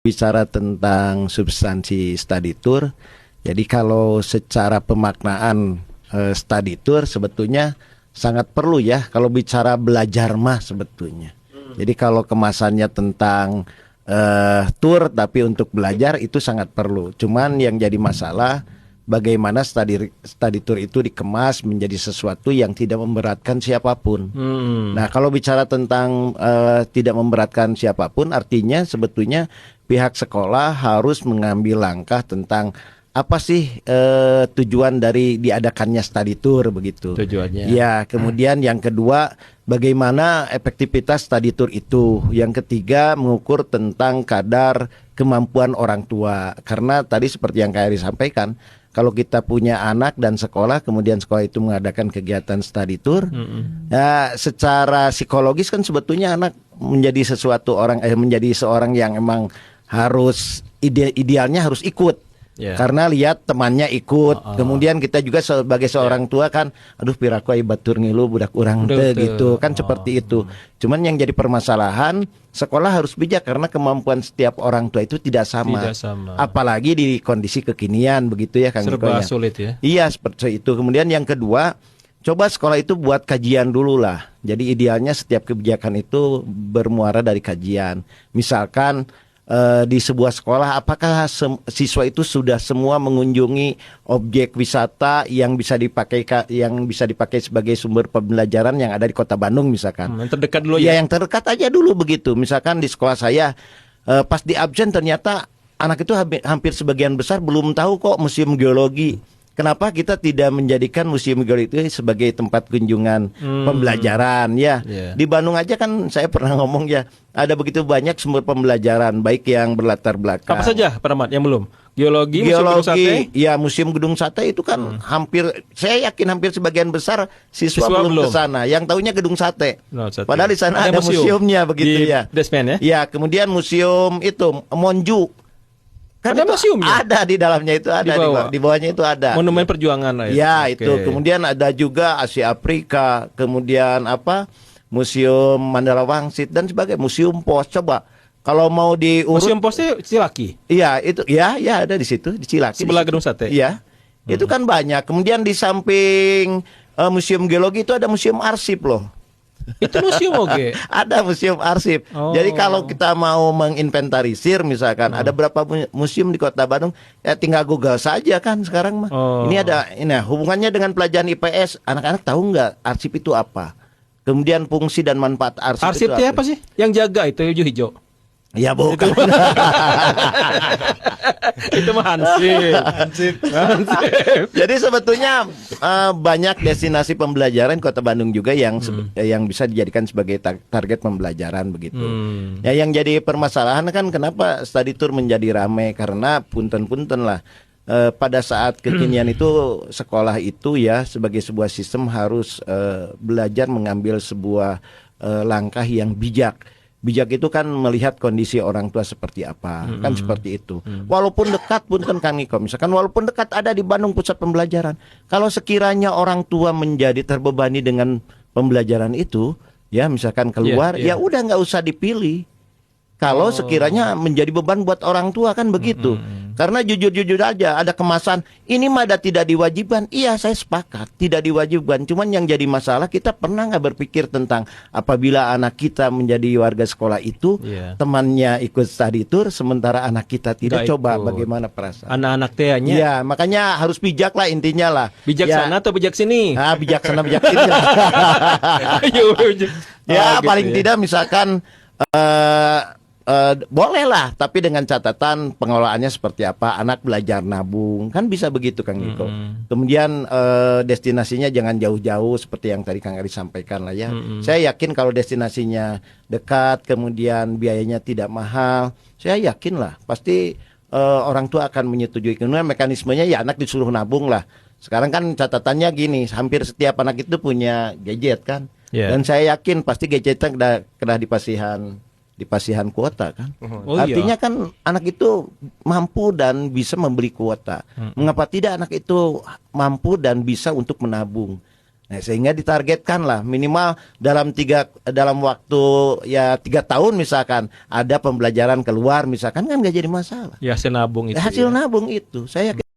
bicara tentang substansi study tour, jadi kalau secara pemaknaan study tour sebetulnya sangat perlu ya kalau bicara belajar mah sebetulnya. Jadi kalau kemasannya tentang tour tapi untuk belajar itu sangat perlu. Cuman yang jadi masalah bagaimana study tour itu dikemas menjadi sesuatu yang tidak memberatkan siapapun. Nah, kalau bicara tentang tidak memberatkan siapapun, artinya sebetulnya pihak sekolah harus mengambil langkah tentang apa sih tujuan dari diadakannya study tour begitu. Tujuannya. Ya, kemudian yang kedua, bagaimana efektivitas study tour itu. Yang ketiga, mengukur tentang kadar kemampuan orang tua. Karena tadi seperti yang Kak Eri sampaikan, kalau kita punya anak dan sekolah, kemudian sekolah itu mengadakan kegiatan study tour, ya secara psikologis kan sebetulnya anak menjadi menjadi seorang yang emang harus idealnya harus ikut. Yeah. Karena lihat temannya ikut, kemudian kita juga sebagai seorang tua kan, aduh piraku ai batur ngilu budak urang teh gitu kan seperti itu. Cuman yang jadi permasalahan, sekolah harus bijak karena kemampuan setiap orang tua itu tidak sama. Apalagi di kondisi kekinian begitu ya Kang Niko. Serba sulit ya. Iya seperti itu. Kemudian yang kedua, coba sekolah itu buat kajian dulu lah. Jadi idealnya setiap kebijakan itu bermuara dari kajian. Misalkan di sebuah sekolah, apakah siswa itu sudah semua mengunjungi objek wisata yang bisa dipakai sebagai sumber pembelajaran yang ada di Kota Bandung misalkan. Yang terdekat dulu ya. Ya, yang terdekat aja dulu begitu. Misalkan di sekolah saya pas di absen ternyata anak itu hampir sebagian besar belum tahu kok museum geologi. Kenapa kita tidak menjadikan museum geologi itu sebagai tempat kunjungan pembelajaran ya? Di Bandung aja kan saya pernah ngomong ya, ada begitu banyak sumber pembelajaran baik yang berlatar belakang. Apa saja Pak Rahmat yang belum? Geologi, Museum Gedung Sate? Ya Museum Gedung Sate itu kan saya yakin hampir sebagian besar siswa belum ke sana. Yang tahunya Gedung Sate. Padahal di sana ada museumnya begitu ya. Desmen ya? Ya, kemudian museum itu Monju. Kan ada museumnya? Ada di dalamnya itu ada di bawahnya itu ada. Monumen Perjuangan lah ya. Itu. Kemudian ada juga Asia Afrika, kemudian Museum Mandala Wangsit dan sebagainya, Museum Pos. Coba kalau mau diurut Museum Posnya Cilaki. Iya, itu ya ada di situ di Cilaki. Sebelah Gedung Sate. Iya. Itu kan banyak. Kemudian di samping Museum Geologi itu ada Museum Arsip loh. Itu museum oke. Ada museum arsip. Jadi kalau kita mau menginventarisir misalkan ada berapa museum di Kota Bandung, ya tinggal Google saja kan sekarang mah. Ini hubungannya dengan pelajaran IPS. Anak-anak tahu nggak arsip itu apa? Kemudian fungsi dan manfaat arsip. Arsip itu apa sih? Yang jaga itu hijau-hijau. Ya bukan. Itu mah Hansip. Jadi sebetulnya banyak destinasi pembelajaran Kota Bandung juga yang bisa dijadikan sebagai target pembelajaran begitu. Ya yang jadi permasalahan kan kenapa study tour menjadi ramai karena punten-punten lah. Pada saat kekinian itu sekolah itu ya sebagai sebuah sistem harus belajar mengambil sebuah langkah yang bijak. Bijak itu kan melihat kondisi orang tua seperti apa, kan seperti itu. Walaupun dekat pun kan Kang Niko, misalkan walaupun dekat ada di Bandung pusat pembelajaran. Kalau sekiranya orang tua menjadi terbebani dengan pembelajaran itu, ya misalkan keluar, ya udah nggak usah dipilih. Kalau sekiranya menjadi beban buat orang tua kan begitu. Karena jujur-jujur aja ada kemasan ini mah tidak diwajibkan. Iya saya sepakat tidak diwajibkan. Cuman yang jadi masalah kita pernah nggak berpikir tentang apabila anak kita menjadi warga sekolah itu temannya ikut study tour sementara anak kita tidak, coba bagaimana perasaan anak-anak tehnya. Ya makanya harus bijak lah intinya lah. Bijak sana atau bijak sini? Bijak sana bijak sini. Ya paling tidak misalkan boleh lah, tapi dengan catatan pengelolaannya seperti apa. Anak belajar nabung, kan bisa begitu Kang Niko. Kemudian destinasinya jangan jauh-jauh seperti yang tadi Kang Eri sampaikan lah ya. Saya yakin kalau destinasinya dekat, kemudian biayanya tidak mahal, saya yakin lah pasti orang tua akan menyetujui. Kemudian mekanismenya ya anak disuruh nabung lah. Sekarang kan catatannya gini, hampir setiap anak itu punya gadget kan. Dan saya yakin pasti gadgetnya kena di pasihan kuota kan. Artinya kan anak itu mampu dan bisa membeli kuota. Mengapa tidak anak itu mampu dan bisa untuk menabung? Nah, sehingga ditargetkan lah minimal dalam waktu ya 3 tahun misalkan ada pembelajaran keluar misalkan kan nggak jadi masalah. Ya senabung itu. Hasil ya. nabung itu saya